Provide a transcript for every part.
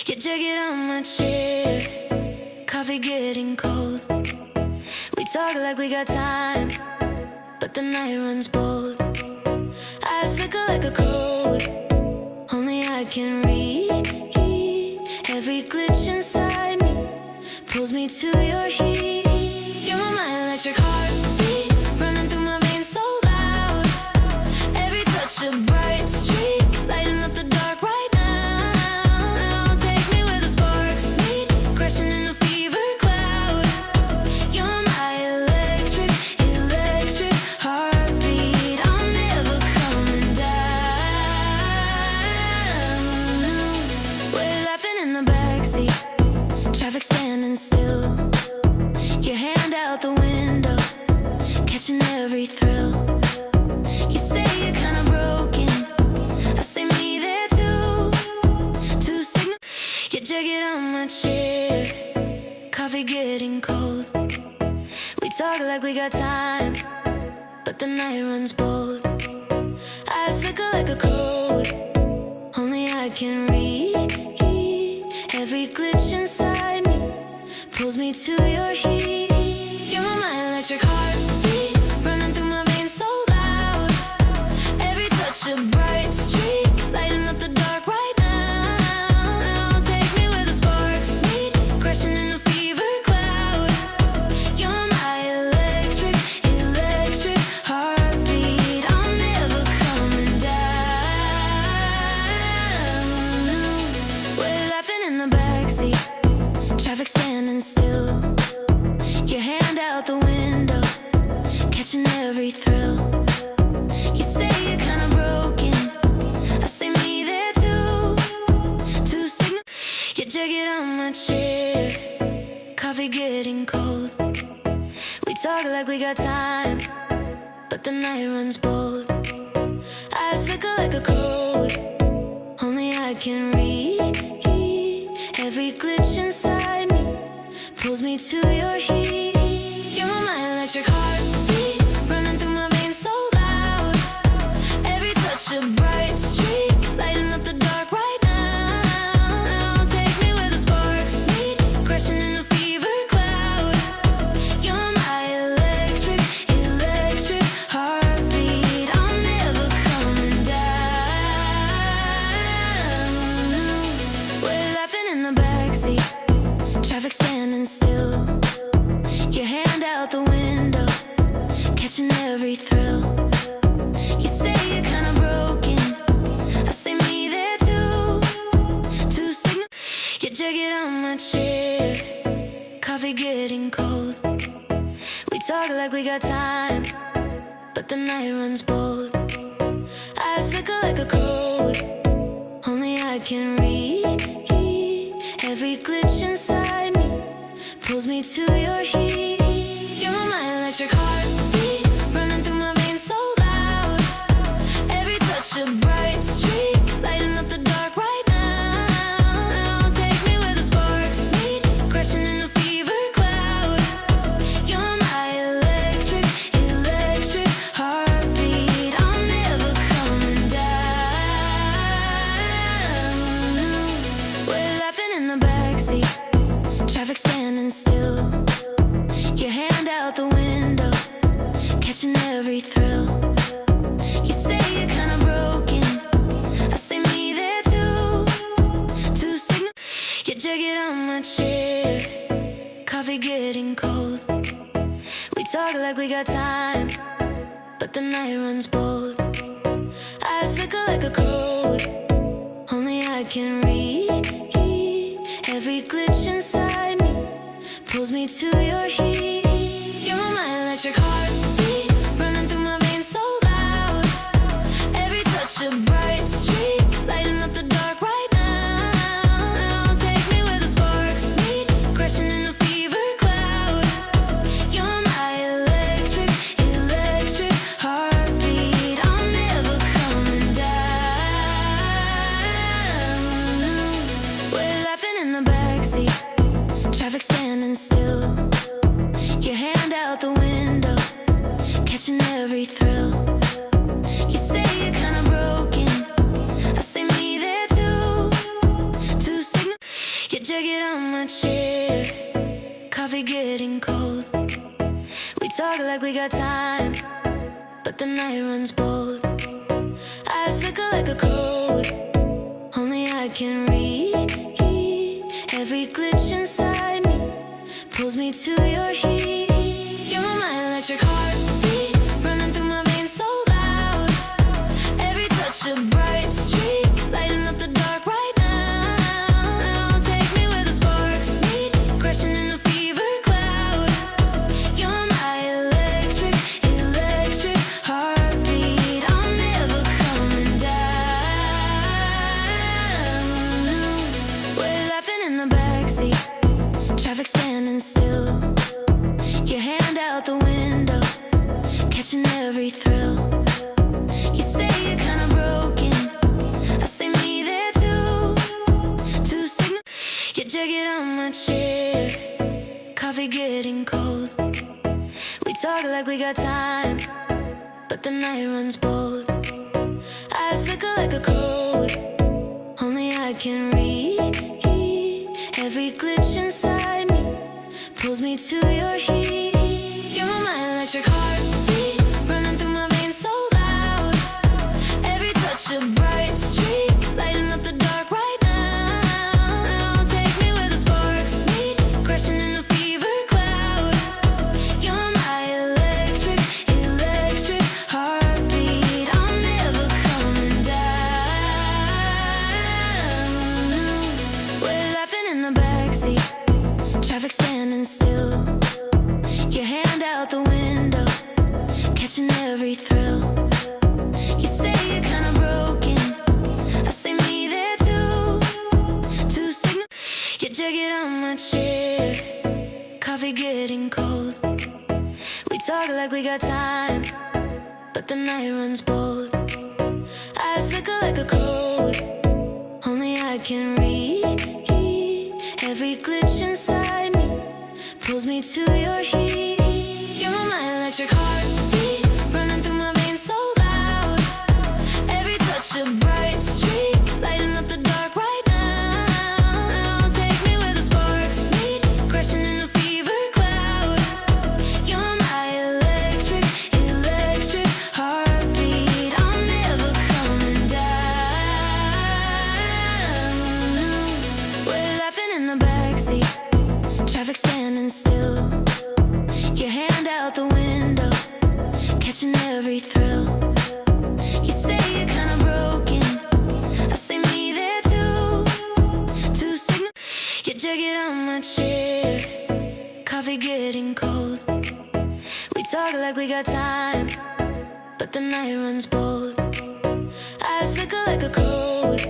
Your jacket on my chair, coffee getting cold. We talk like we got time, but the night runs bold. Eyes flicker like a code, only I can read. Every glitch inside me pulls me to your heat. You're my electric heartbeat, running through my veins so loud. Every touch a bright streak, lighting up the dark right now. Now take me where the sparks meet, crashing in a fever cloud. You're my electric, electric heartbeat. I'm never coming down. We're laughing in the backseat, traffic standing still. Your hand out the window, catching every thrill. You say you're kinda broken, I say me there too. Two signal, your jacket on my chair, coffee getting cold. We talk like we got time, but the night runs bold. Eyes flicker like a code, only I can read. Every glitch inside me pulls me to your heat. You're my electric heartbeat, running through my veins so loud. Every touch a bright streak, lighting up the dark right now. Now take me where the sparks meet, crashing in a fever cloud. You're my electric, electric heartbeat. I'm never coming down. We're laughing in the backseat, traffic standing still. Your hand out the window, catching every thrill. You say you're kinda broken, I say me there too. Two signal, your jacket on my chair, coffee getting cold. We talk like we got time, but the night runs bold. Eyes flicker like a code, only I can read. Every glitch inside me pulls me to your heat. You're my electric heartbeat, running through my veins so loud. Every touch a bright streak, lighting up the dark right now. Now take me where the sparks meet, crashing in a fever cloud. You're my electric, electric heartbeat. I'm never coming down. We're laughing in the backseat, traffic standing still. Your hand out the window, catching every thrill. You say you're kinda broken, I say me there too. Two signal, your jacket on my chair, coffee getting cold. We talk like we got time, but the night runs bold. Eyes flicker like a code, only I can read. Every glitch inside me pulls me to your heat. You're my electric heartbeat, running through my veins so loud. Every touch a bright streak, lighting up the dark right now. Now take me where the sparks meet, crashing in a fever cloud. You're my electric, electric heartbeat. I'm never coming down. We're laughing in the backseat, traffic standing still. Your hand out the window, catching every thrill. You say you're kinda broken, I say me there too. Two signal, your jacket on my chair, coffee getting cold. We talk like we got time, but the night runs bold. Eyes flicker like a code, only I can read. Every glitch inside me pulls me to your heat. You're my electric heartbeat, running through my veins so loud. Every touch a bright streak, lighting up the dark right now. Now take me where the sparks meet, crashing in a fever cloud. You're my electric, electric heartbeat. I'm never coming down. We're laughing in the backseat, traffic standing still. jacket on my chair, coffee getting cold. We talk like we got time, but the night runs bold. Eyes flicker like a code, only I can read. Every glitch inside me pulls me to your heat. You're my electric heartbeat, running through my veins so loud. Every touch a bright streak, lighting up the dark right now. Now take me where the sparks meet, crashing in a fever cloud. You're my electric, electric heartbeat. I'm never coming down. We're laughing in the backseat, traffic standing still. Your hand out the window, catching every thrill. You say you're kinda broken, I say me there too. Two signal, your jacket on my chair, coffee getting cold. We talk like we got time, but the night runs bold. Eyes flicker like a code, only I can read. Every glitch inside me pulls me to your heat. You're my electric heartbeat, running through my veins so loud. Every touch a bright streak, lighting up the dark right now. Now take me where the sparks meet, crashing in a fever cloud. You're my electric, electric heartbeat. I'm never coming down. We're laughing in the backseat, traffic standing still. Your hand out the window, catching every thrill. You say you're kinda broken, I say me there too. Two signal, your jacket on my chair, coffee getting cold. We talk like we got time, but the night runs bold. Eyes flicker like a code, only I can read. Every glitch inside me pulls me to your heat. You're my electric heartbeat, running through my veins so loud. Every touch a bright streak, lighting up the dark right now. Now take me where the sparks meet, crashing in a fever cloud. You're my electric, electric heartbeat. I'm never coming down. We're laughing in the backseat, traffic standing still. Your hand out the window, catching every thrill. You say you're kinda broken, I say me there too. Two signal, your jacket on my chair, coffee getting cold. We talk like we got time, but the night runs bold. Eyes flicker like a code,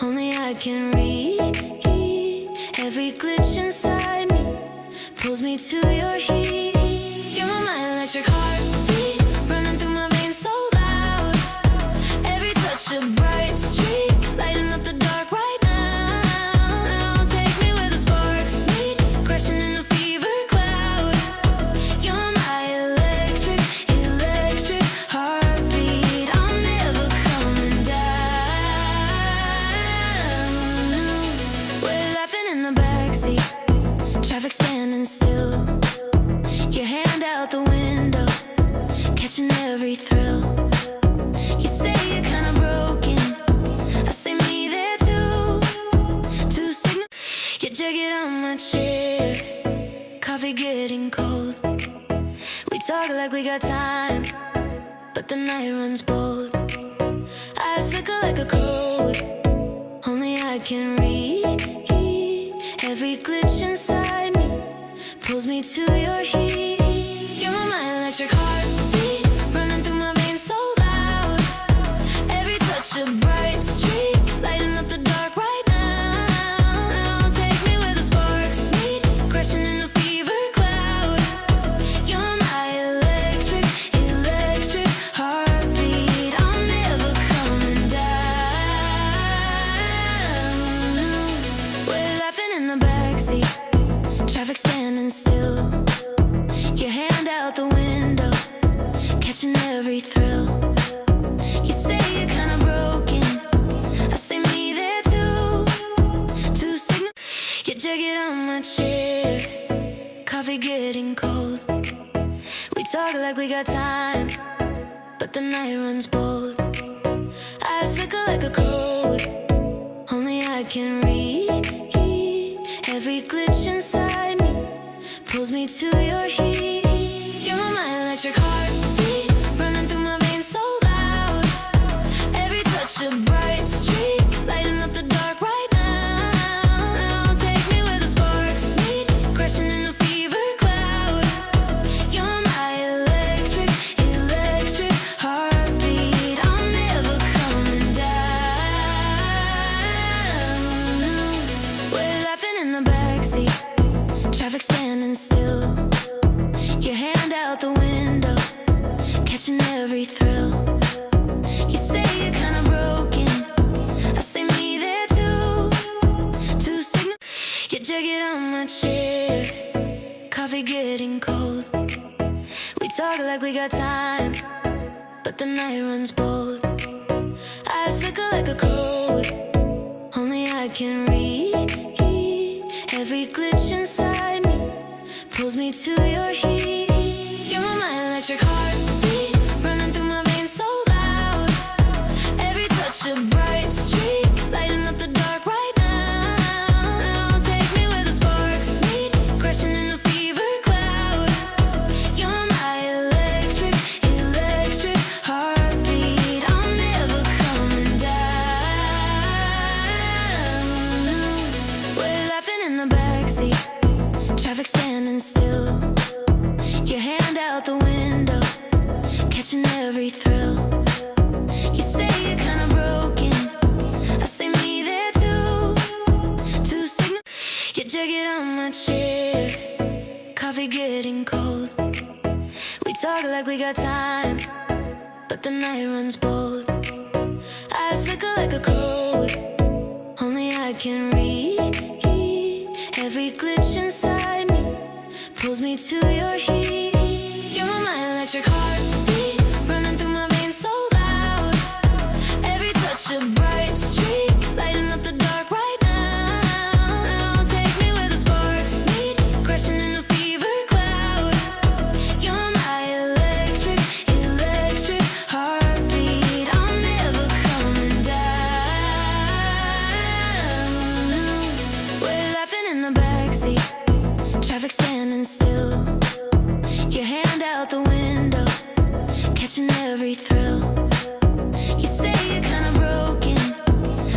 only I can read. Every glitch inside me pulls me to your heat. You're my electric heartbeat, running through my veins so loud. Every touch a bright streak, lighting up the dark right now. Now take me where the sparks meet, crashing in a fever cloud. You're my electric, electric heartbeat. I'm never coming down. We're laughing in the backseat, traffic standing still. Your hand out the window, catching every thrill. You say you're kinda broken, I say me there too. Two signal, your jacket on my chair, coffee getting cold. We talk like we got time, but the night runs bold. Eyes flicker like a code, only I can read. Every glitch inside me pulls me to your heat. You're my electric heartbeat, running through my veins so loud. Every touch a bright streak, lighting up the dark right now. Now take me where the sparks meet, crashing in a fever cloud. You're my electric, electric heartbeat. I'm never coming down. We're laughing in the backseat, traffic standing still. Your hand out the window, Your jacket on my chair, coffee getting cold. We talk like we got time, but the night runs bold. Eyes flicker like a code, only I can read. Every glitch inside me pulls me to your heat. You're my electric heartbeat, running through my veins so loud. Every touch a bright streak, lighting up the dark right now. Now take me where the sparks meet, crashing in a fever cloud. You're my electric, electric heartbeat. I'm never coming down. We're laughing in the backseat, traffic standing still. Your hand out the window, catching every thrill. You say you're kinda broken, I say me there too. Two signal, your jacket on my chair, coffee getting cold. We talk like we got time, but the night runs bold. Eyes flicker like a code, only I can read. Every glitch inside me pulls me to your heat. You're my electric heartbeat, running through my veins so loud. Every touch a bright streak, lighting up the dark right now. Now take me where the sparks meet, crashing in a fever cloud. You're my electric, electric heartbeat. I'm never coming down. We're laughing in the backseat, traffic standing still. Your hand out the window, catching every thrill. You say you're kinda broken, I say me there too. Two signal, your jacket on my chair, coffee getting cold. We talk like we got time, but the night runs bold. Eyes flicker like a code, only I can read. Every glitch inside me pulls me to your heat.